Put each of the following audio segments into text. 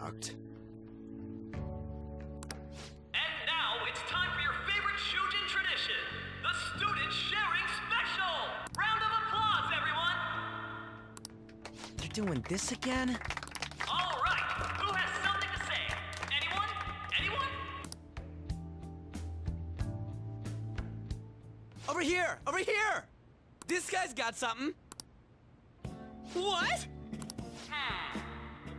marked. And now it's time for your favorite Shujin tradition, the Student Sharing Special! Round of applause, everyone! They're doing this again? All right, who has something to say? Anyone? Anyone? Over here! Over here! This guy's got something. What?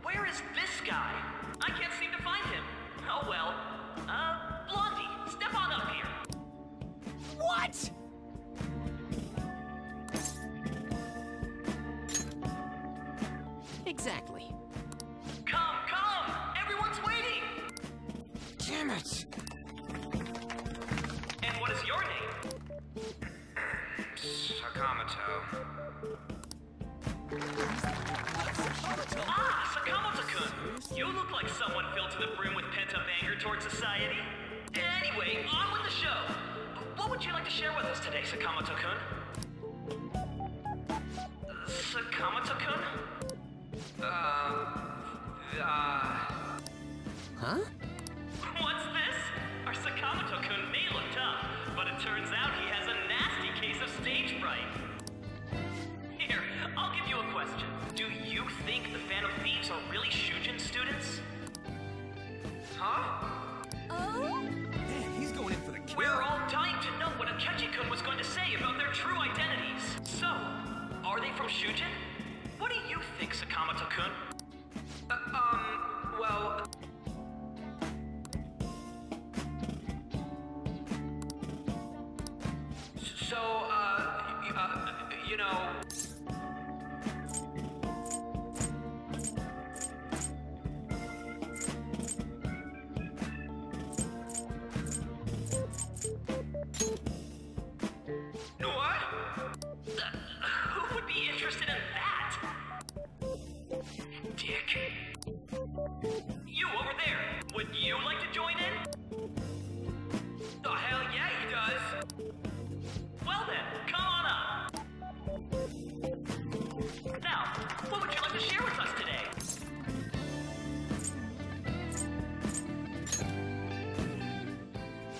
Where is this guy? I can't seem to find him. Oh well. Blondie, step on up here. What? Exactly. Come! Everyone's waiting! Damn it! And what is your name? Sakamoto. Ah, Sakamoto-kun! You look like someone filled to the brim with pent-up anger towards society. Anyway, on with the show! What would you like to share with us today, Sakamoto-kun? Sakamoto-kun? Huh? What's this? Our Sakamoto-kun may look tough, but it turns out he has a nasty case of stage fright. Here, I'll give you a question. Do you think the Fan of Thieves are really Shujin students? Huh? Oh? Man, he's going in for the kill. We're all dying to know what Akechi-kun was going to say about their true identities. So, are they from Shujin? What do you think, Sakamoto-kun? Well... So, you know... What? Who would be interested in that? Dick. You over there, would you like to join in? Oh, hell yeah, he does! Well then, come on up. Now, what would you like to share with us today?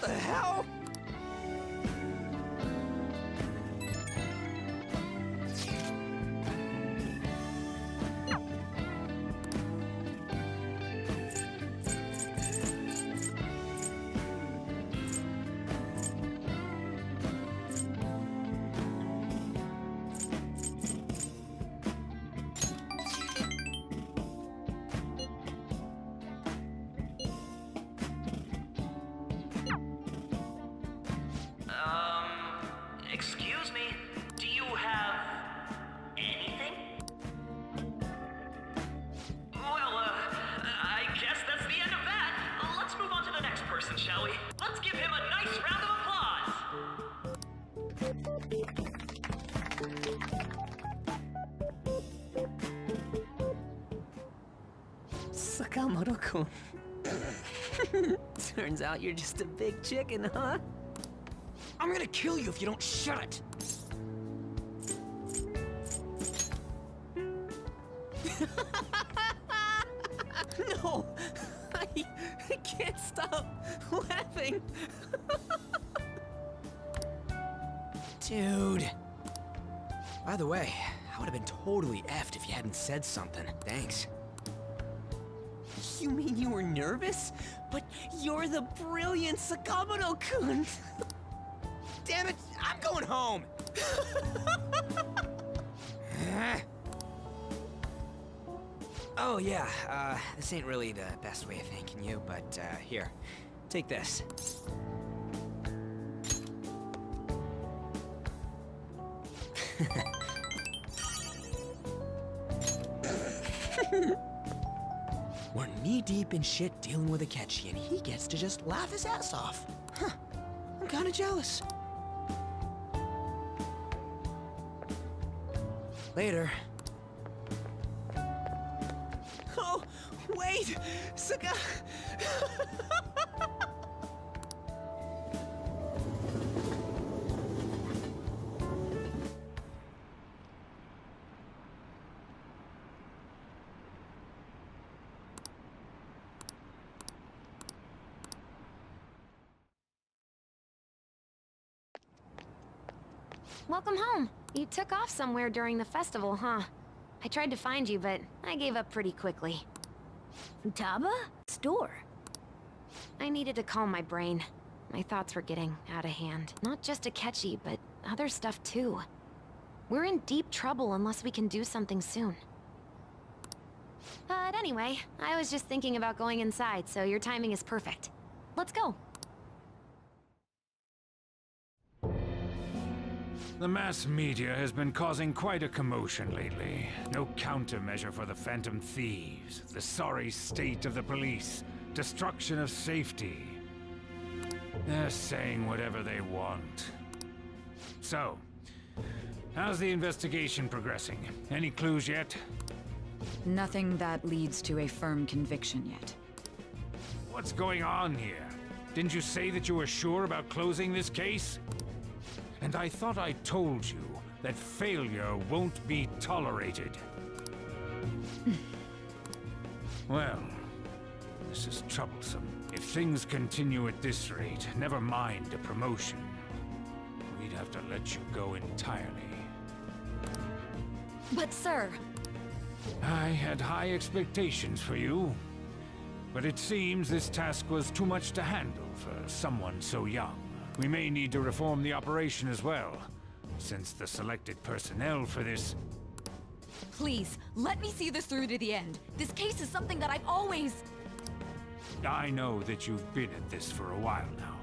The hell? Excuse me, do you have anything? Well, I guess that's the end of that. Let's move on to the next person, shall we? Let's give him a nice round of applause. Sakamoto-kun. Turns out you're just a big chicken, huh? I'm gonna kill you if you don't shut it! No! I can't stop laughing! Dude! By the way, I would have been totally effed if you hadn't said something. Thanks. You mean you were nervous? But you're the brilliant Sakamoto-kun! Damn it, I'm going home! Oh yeah, this ain't really the best way of thanking you, but here, take this. We're knee-deep in shit dealing with Akechi, and he gets to just laugh his ass off. Huh, I'm kinda jealous. Later. Oh, wait! Saka... welcome home. You took off somewhere during the festival, huh? I tried to find you, but I gave up pretty quickly. Futaba? Store? I needed to calm my brain. My thoughts were getting out of hand. Not just Akechi, but other stuff too. We're in deep trouble unless we can do something soon. But anyway, I was just thinking about going inside, so your timing is perfect. Let's go. The mass media has been causing quite a commotion lately. No countermeasure for the Phantom Thieves, the sorry state of the police, destruction of safety. They're saying whatever they want. So, how's the investigation progressing? Any clues yet? Nothing that leads to a firm conviction yet. What's going on here? Didn't you say that you were sure about closing this case? And I thought I told you that failure won't be tolerated. Well, this is troublesome. If things continue at this rate, never mind a promotion. We'd have to let you go entirely. But sir... I had high expectations for you. But it seems this task was too much to handle for someone so young. We may need to reform the operation as well, since the selected personnel for this... Please, let me see this through to the end. This case is something that I've always... I know that you've been at this for a while now.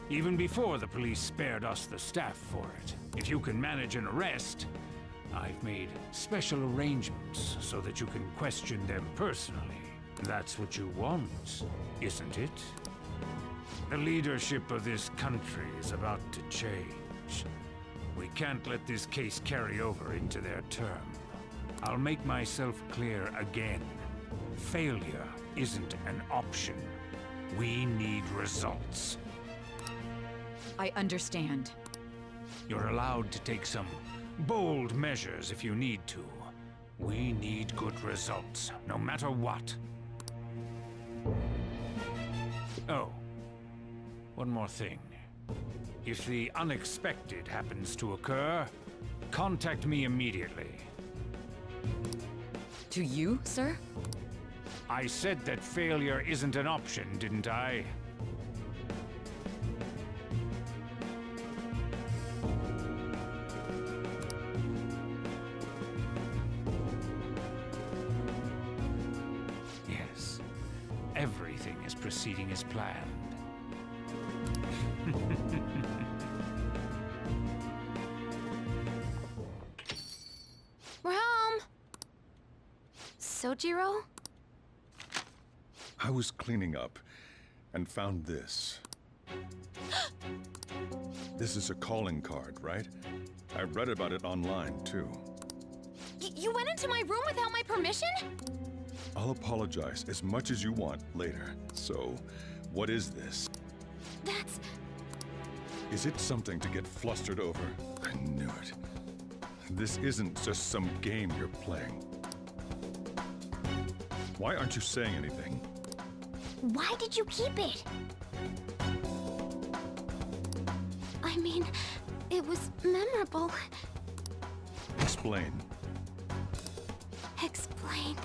Even before the police spared us the staff for it. If you can manage an arrest, I've made special arrangements so that you can question them personally. That's what you want, isn't it? The leadership of this country is about to change. We can't let this case carry over into their term. I'll make myself clear again. Failure isn't an option. We need results. I understand. You're allowed to take some bold measures if you need to. We need good results, no matter what. Oh. One more thing. If the unexpected happens to occur, contact me immediately. To you, sir? I said that failure isn't an option, didn't I? Yes. Everything is proceeding as planned. We're home! Sojiro? I was cleaning up and found this. This is a calling card, right? I read about it online, too. You went into my room without my permission? I'll apologize as much as you want later. So, what is this? That's... Is it something to get flustered over? I knew it. This isn't just some game you're playing. Why aren't you saying anything? Why did you keep it? I mean, it was memorable. Explain. Explain.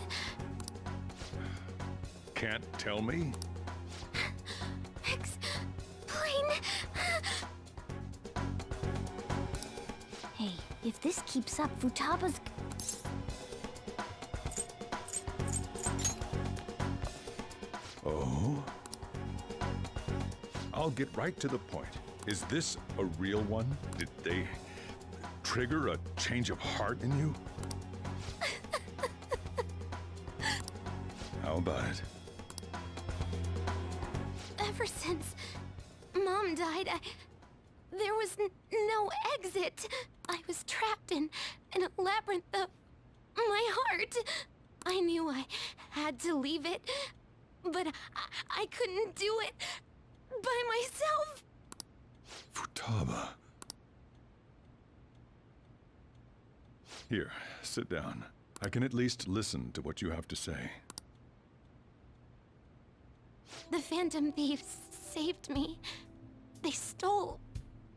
Can't tell me? Explain. Hey, if this keeps up, Futaba's... Oh? I'll get right to the point. Is this a real one? Did they trigger a change of heart in you? How about it? Ever since Mom died, there was no exit. I was trapped in a labyrinth of my heart. I knew I had to leave it, but I couldn't do it by myself. Futaba. Here, sit down. I can at least listen to what you have to say. The Phantom Thieves saved me. They stole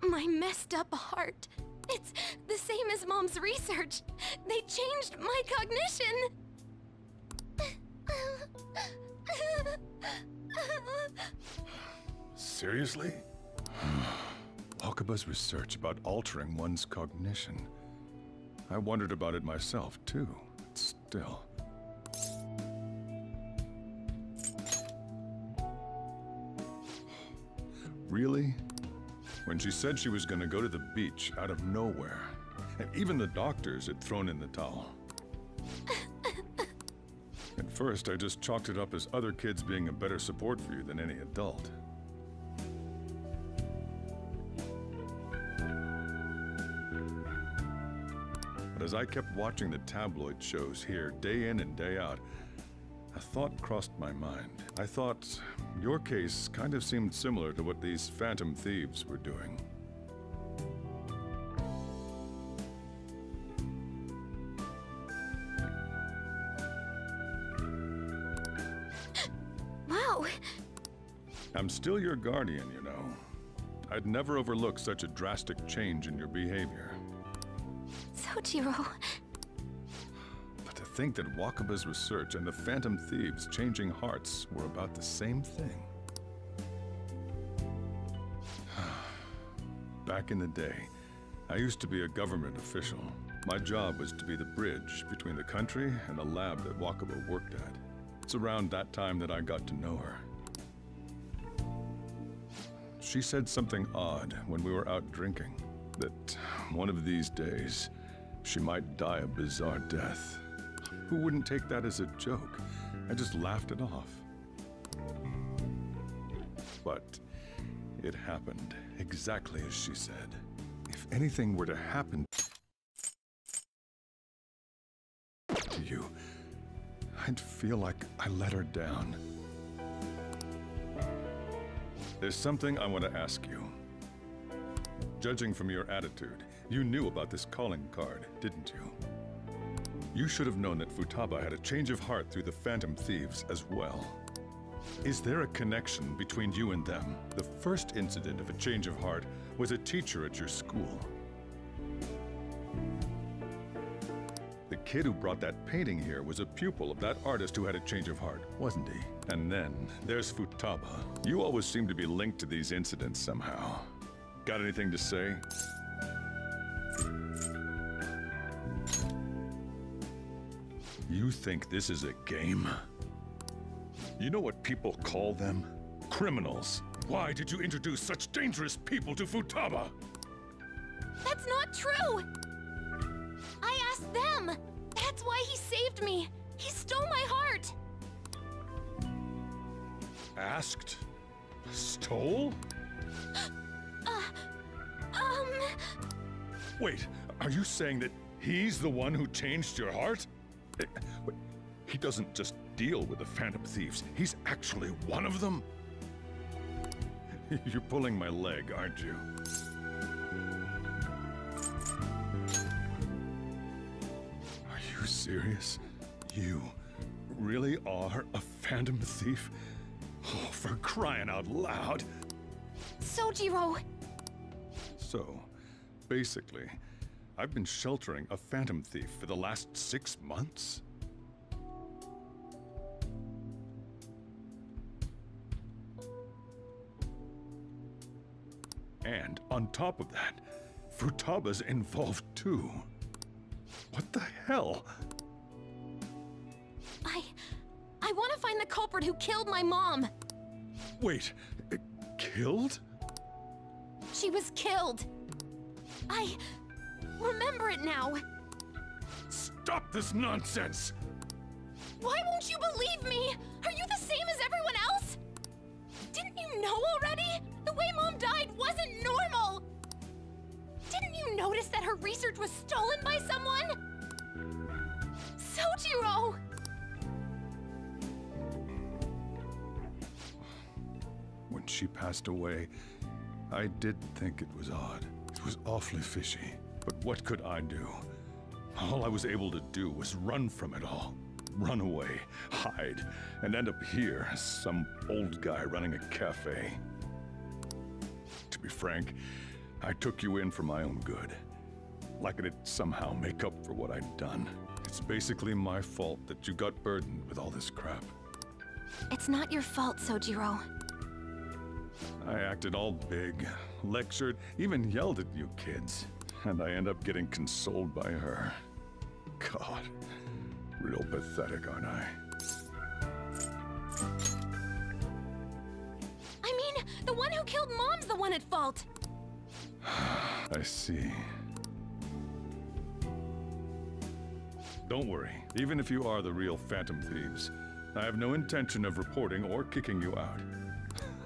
my messed up heart. It's the same as Mom's research. They changed my cognition. Seriously? Wakaba's research about altering one's cognition. I wondered about it myself, too. Still. Really? When she said she was going to go to the beach out of nowhere, and even the doctors had thrown in the towel. At first, I just chalked it up as other kids being a better support for you than any adult. But as I kept watching the tabloid shows here, day in and day out, a thought crossed my mind. I thought your case kind of seemed similar to what these phantom thieves were doing. Wow. I'm still your guardian, you know. I'd never overlook such a drastic change in your behavior. Sojiro. But to think that Wakaba's research and the Phantom Thieves' changing hearts were about the same thing. Back in the day, I used to be a government official. My job was to be the bridge between the country and the lab that Wakaba worked at. It's around that time that I got to know her. She said something odd when we were out drinking, that one of these days, she might die a bizarre death. Who wouldn't take that as a joke? I just laughed it off. But it happened exactly as she said. If anything were to happen to you, I'd feel like I let her down. There's something I want to ask you. Judging from your attitude, you knew about this calling card, didn't you? You should have known that Futaba had a change of heart through the Phantom Thieves as well. Is there a connection between you and them? The first incident of a change of heart was a teacher at your school. The kid who brought that painting here was a pupil of that artist who had a change of heart, wasn't he? And then there's Futaba. You always seem to be linked to these incidents somehow. Got anything to say? You think this is a game? You know what people call them? Criminals. Why did you introduce such dangerous people to Futaba? That's not true! I asked them! That's why he saved me! He stole my heart! Asked? Stole? Wait, are you saying that he's the one who changed your heart? He doesn't just deal with the Phantom Thieves, he's actually one of them? You're pulling my leg, aren't you? Are you serious? You really are a Phantom Thief? Oh, for crying out loud! Sojiro! So, basically, I've been sheltering a Phantom Thief for the last 6 months? And on top of that, Futaba's involved too. What the hell? I want to find the culprit who killed my mom! Wait, killed? She was killed! I remember it now! Stop this nonsense! Why won't you believe me? Are you the same as everyone else? Didn't you know already? The way Mom died wasn't normal! Didn't you notice that her research was stolen by someone? Sojiro! When she passed away, I did think it was odd. It was awfully fishy. But what could I do? All I was able to do was run from it all. Run away, hide, and end up here as some old guy running a cafe. To be frank, I took you in for my own good. Like it'd somehow make up for what I'd done. It's basically my fault that you got burdened with all this crap. It's not your fault, Sojiro. I acted all big, lectured, even yelled at you kids. And I end up getting consoled by her. God, real pathetic, aren't I? I mean, the one who killed Mom's the one at fault. I see. Don't worry, even if you are the real Phantom Thieves, I have no intention of reporting or kicking you out.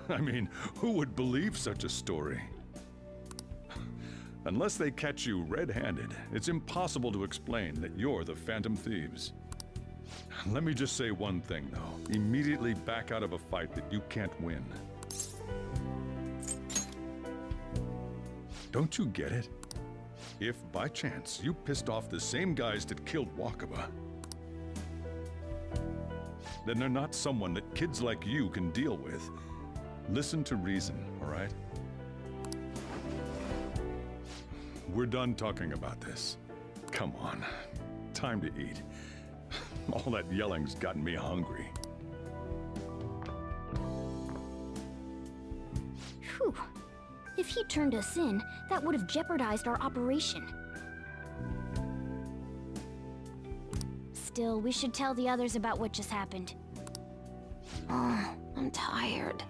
I mean, who would believe such a story? Unless they catch you red-handed, it's impossible to explain that you're the Phantom Thieves. Let me just say one thing, though. Immediately back out of a fight that you can't win. Don't you get it? If, by chance, you pissed off the same guys that killed Wakaba, then they're not someone that kids like you can deal with. Listen to reason, all right? We're done talking about this. Come on, time to eat. All that yelling's gotten me hungry. Whew. If he turned us in, that would have jeopardized our operation. Still, we should tell the others about what just happened. Oh, I'm tired.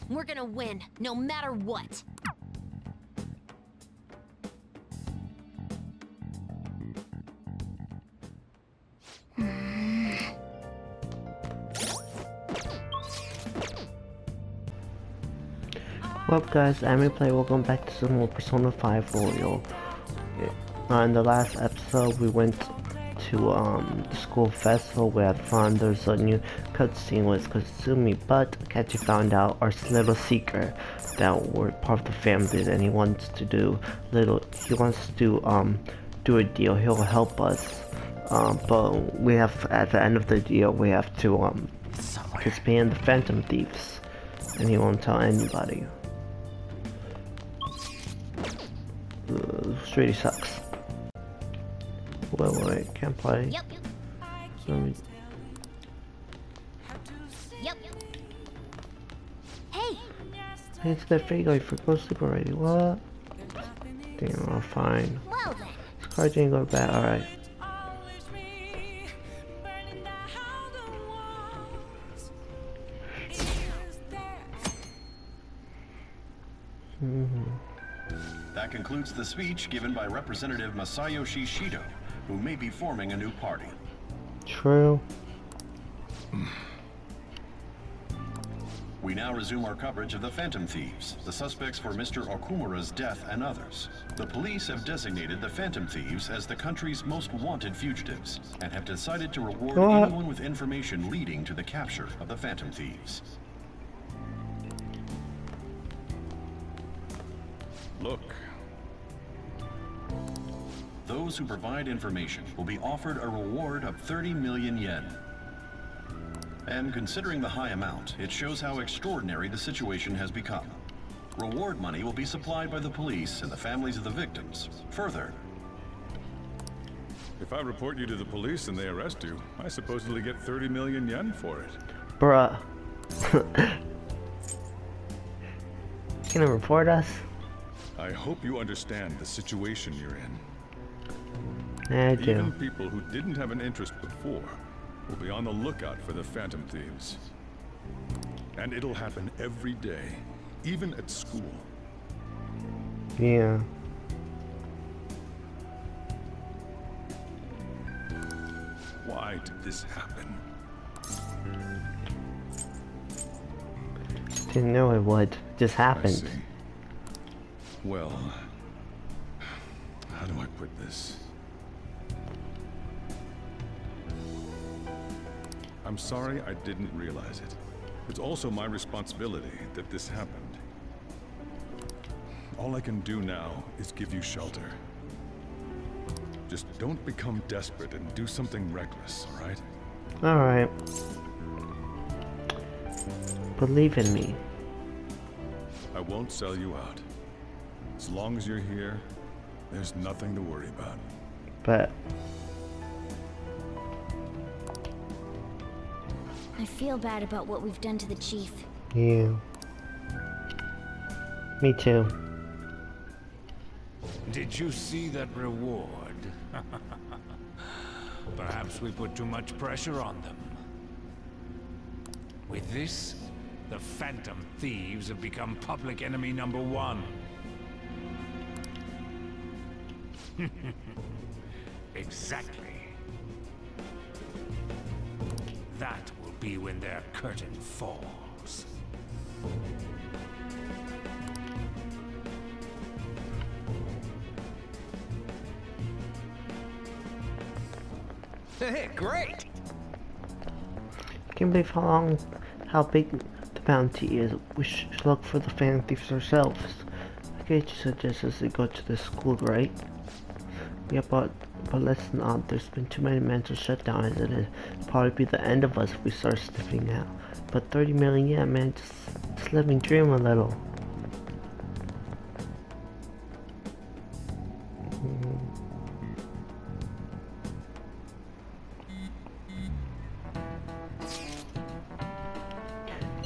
We're gonna win, no matter what. What up guys, Anime welcome back to some more Persona 5 Royal. In the last episode we went to the school festival, we had fun. There's a new cutscene with Kasumi, but Kachi found out our little secret that we're part of the family and he wants to do do a deal. He'll help us, but we have, at the end of the deal, we have to participate in the Phantom Thieves, and he won't tell anybody. This really sucks. Wait, can't play. Yep. Yep. Hey! Hey, it's that Fago, you forgot to sleep already. What? Damn, oh, fine. Well then. This car didn't go to bed, alright. That concludes the speech given by Representative Masayoshi Shido, who may be forming a new party. True. We now resume our coverage of the Phantom Thieves, the suspects for Mr. Okumura's death and others. The police have designated the Phantom Thieves as the country's most wanted fugitives, and have decided to reward anyone with information leading to the capture of the Phantom Thieves. Look. Those who provide information will be offered a reward of 30 million yen. And considering the high amount, it shows how extraordinary the situation has become. Reward money will be supplied by the police and the families of the victims. Further, If I report you to the police and they arrest you, I supposedly get 30 million yen for it. Bruh. Gonna report us? I hope you understand the situation you're in. Yeah, I do. Even people who didn't have an interest before will be on the lookout for the Phantom Thieves. And it'll happen every day, even at school. Yeah. Why did this happen? Didn't know it would. Just I happened. see. Well, how do I put this? I'm sorry I didn't realize it. It's also my responsibility that this happened. All I can do now is give you shelter. Just don't become desperate and do something reckless, all right? Alright. Believe in me. I won't sell you out. As long as you're here, there's nothing to worry about. But I feel bad about what we've done to the chief. yeah. Me too. Did you see that reward? Perhaps we put too much pressure on them. With this, the Phantom Thieves have become public enemy #1. Exactly. That will be when their curtain falls. Hey, great! Can't believe how big the bounty is. We should look for the Phantom Thieves ourselves. I guess you suggest us to go to the school, right? Yeah, but let's not. There's been too many mental shutdowns, and it'll probably be the end of us if we start sniffing out. But 30 million, yeah, man, just let me dream a little.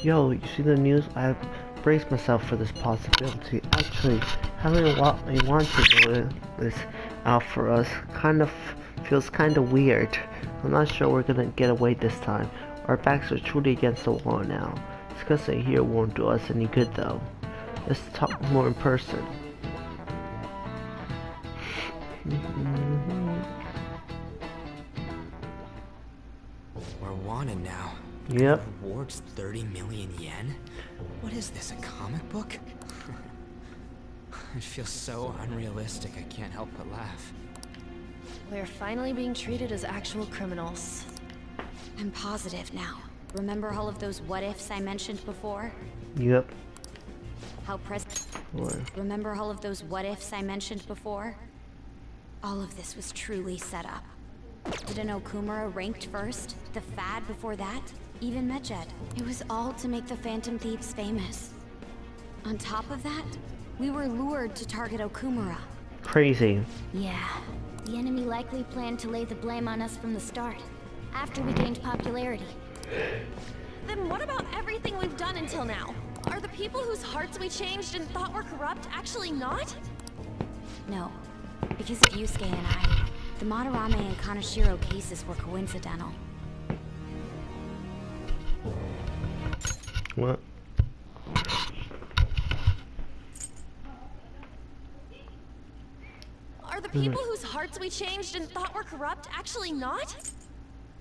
Yo, you see the news? I have braced myself for this possibility. Actually, having a want to do this out for us feels kind of weird. I'm not sure we're gonna get away this time. Our backs are truly against the wall now. Discussing here won't do us any good though. Let's talk more in person. We're wanted now. Yep. Rewards 30 million yen? What is this, a comic book? It feels so unrealistic, I can't help but laugh. We're finally being treated as actual criminals. I'm positive now. Remember all of those what-ifs I mentioned before? Yep. How Remember all of those what-ifs I mentioned before? All of this was truly set up. Didn't Okumura ranked first? The Fad before that? Even Medjed. It was all to make the Phantom Thieves famous. On top of that, we were lured to target Okumura. Crazy. Yeah. The enemy likely planned to lay the blame on us from the start, after we gained popularity. Then what about everything we've done until now? Are the people whose hearts we changed and thought were corrupt actually not? No. Because of Yusuke and I, the Madarame and Kaneshiro cases were coincidental. What? Are the people whose hearts we changed and thought were corrupt actually not?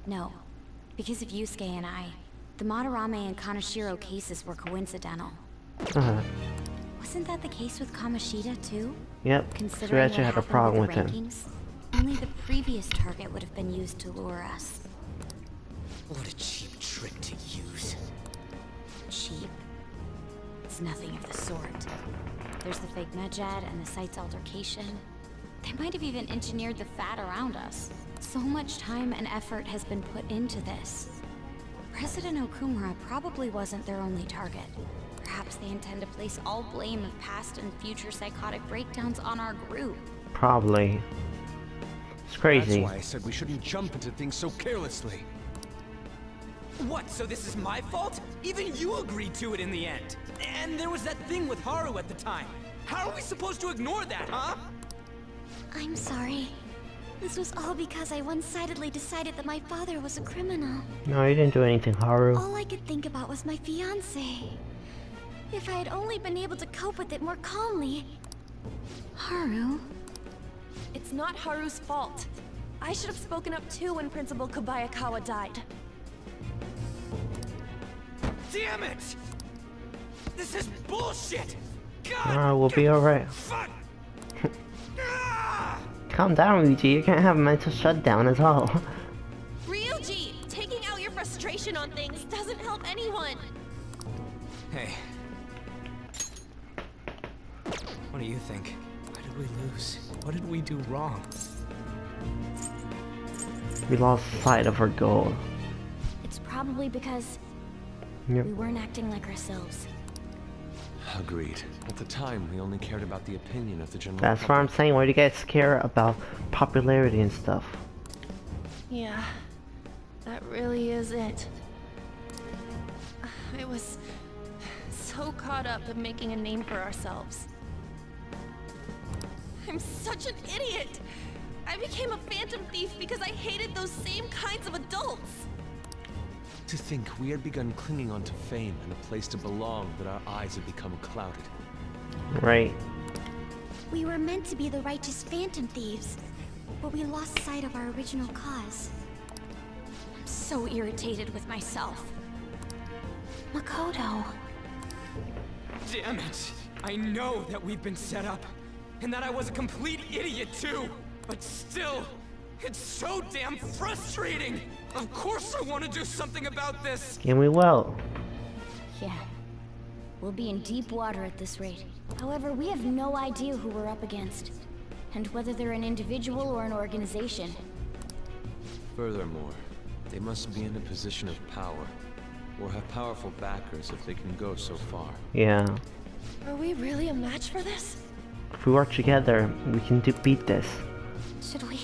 No. Because of Yusuke and I, the Madarame and Kaneshiro cases were coincidental. Wasn't that the case with Kamoshida too? Yep. Considering So we actually what had a problem with happened him. rankings, only the previous target would have been used to lure us. What a cheap trick to use. Cheap? It's nothing of the sort. There's the fake Medjed and the site's altercation. They might have even engineered the Fad around us. So much time and effort has been put into this. President Okumura probably wasn't their only target. Perhaps they intend to place all blame of past and future psychotic breakdowns on our group. Probably. It's crazy. That's why I said we shouldn't jump into things so carelessly. What, so this is my fault? Even you agreed to it in the end. And there was that thing with Haru at the time. How are we supposed to ignore that, huh? I'm sorry. This was all because I one-sidedly decided that my father was a criminal. No, you didn't do anything, Haru. All I could think about was my fiancé. If I had only been able to cope with it more calmly. Haru? It's not Haru's fault. I should have spoken up too when Principal Kobayakawa died. Damn it! This is bullshit! God! We'll be alright. Calm down, Ryuji. You can't have a mental shutdown at all. Ryuji! Taking out your frustration on things doesn't help anyone! Hey. What do you think? Why did we lose? What did we do wrong? We lost sight of our goal. It's probably because Yep. we weren't acting like ourselves. Agreed. At the time, we only cared about the opinion of the general That's what I'm saying. Why do you guys care about popularity and stuff? Yeah, that really is it. I was so caught up in making a name for ourselves. I'm such an idiot! I became a phantom thief because I hated those same kinds of adults! To think we had begun clinging onto fame and a place to belong that our eyes had become clouded. Right. We were meant to be the righteous phantom thieves, but we lost sight of our original cause. I'm so irritated with myself. Makoto. Damn it! I know that we've been set up, and that I was a complete idiot too! But still, it's so damn frustrating! Of course I want to do something about this! And we will. Yeah. We'll be in deep water at this rate. However, we have no idea who we're up against, and whether they're an individual or an organization. Furthermore, they must be in a position of power, or have powerful backers if they can go so far. Yeah. Are we really a match for this? If we work together, we can beat this. Should we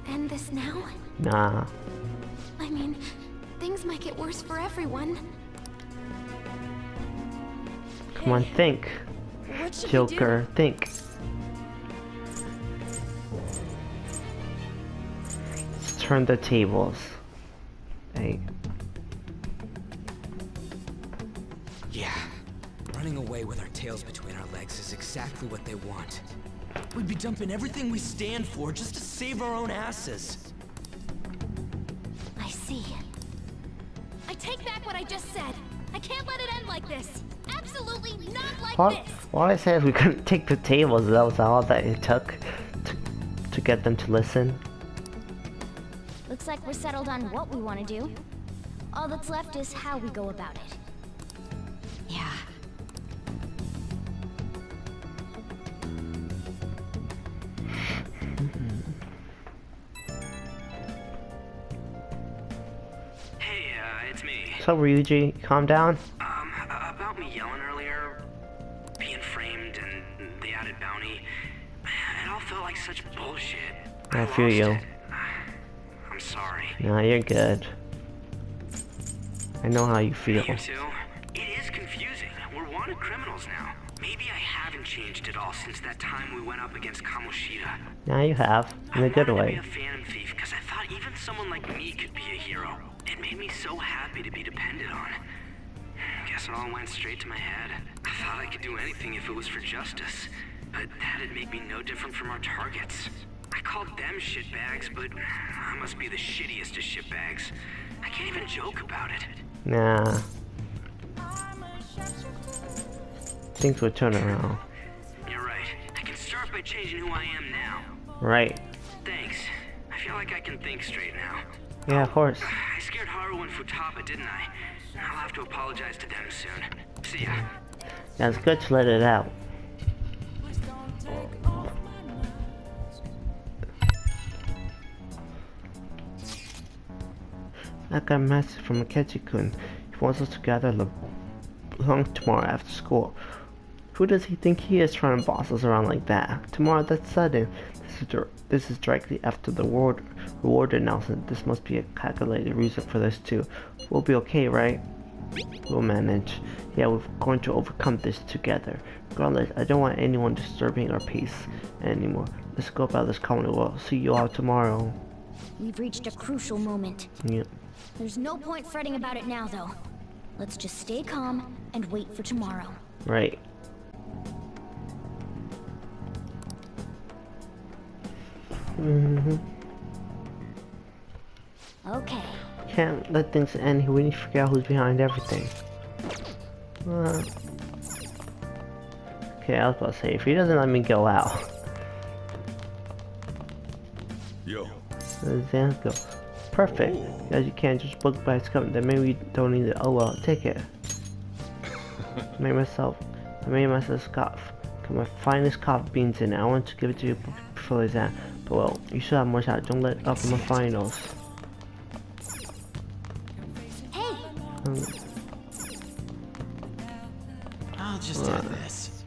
end this now? Nah. I mean, things might get worse for everyone. Come on, think. What should Joker, think. Let's turn the tables. Hey. Yeah. Running away with our tails between our legs is exactly what they want. We'd be dumping everything we stand for just to save our own asses. I see. I take back what I just said. I can't let it end like this. Absolutely not like All, this. all I said is we couldn't take the tables. That was all that it took to get them to listen. Looks like we're settled on what we want to do. All that's left is how we go about it. Yeah. Hey, it's me. So Ryuji, calm down. About me yelling earlier, being framed, and the added bounty, it all felt like such bullshit. I feel you. It. I'm sorry. No, you're good. I know how you feel. You too? It is confusing. We're wanted criminals now. Maybe I haven't changed at all since that time we went up against Kamoshida. Now you have, in a good I wanted way. to be a phantom thief because I thought even someone like me could be a hero. It made me so happy to be depended on. Guess it all went straight to my head. I thought I could do anything if it was for justice. But that'd make me no different from our targets. I called them shitbags, but I must be the shittiest of shitbags. I can't even joke about it. Nah. Things will turn around. You're right. I can start by changing who I am now. Right. Thanks. I feel like I can think straight now. Yeah, of course. I scared Haru and Futaba, didn't I? I'll have to apologize to them soon. See ya. Yeah, it's good to let it out. I got a message from Akechi-kun. He wants us to gather lunch tomorrow after school. Who does he think he is trying to boss us around like that? Tomorrow, that's sudden. This This is directly after the reward announcement. This must be a calculated reason for this too. We'll be okay, right? We'll manage. Yeah, we're going to overcome this together. Regardless, I don't want anyone disturbing our peace anymore. Let's go about this calmly. We'll see you all tomorrow. We've reached a crucial moment. Yep. There's no point fretting about it now, though. Let's just stay calm and wait for tomorrow. Right. Okay. Can't let things end here. We need to figure out who's behind everything. Okay, I was about to say, if he doesn't let me go out. Yo. Let's go. Perfect. As you can, just book by its coming. Then maybe we don't need it. Oh well, take it. I made myself scoff. Got my finest coffee beans in it. I want to give it to you before the exam. But well, you should have more shot. Don't let up in my finals. Hey! I'll just do this.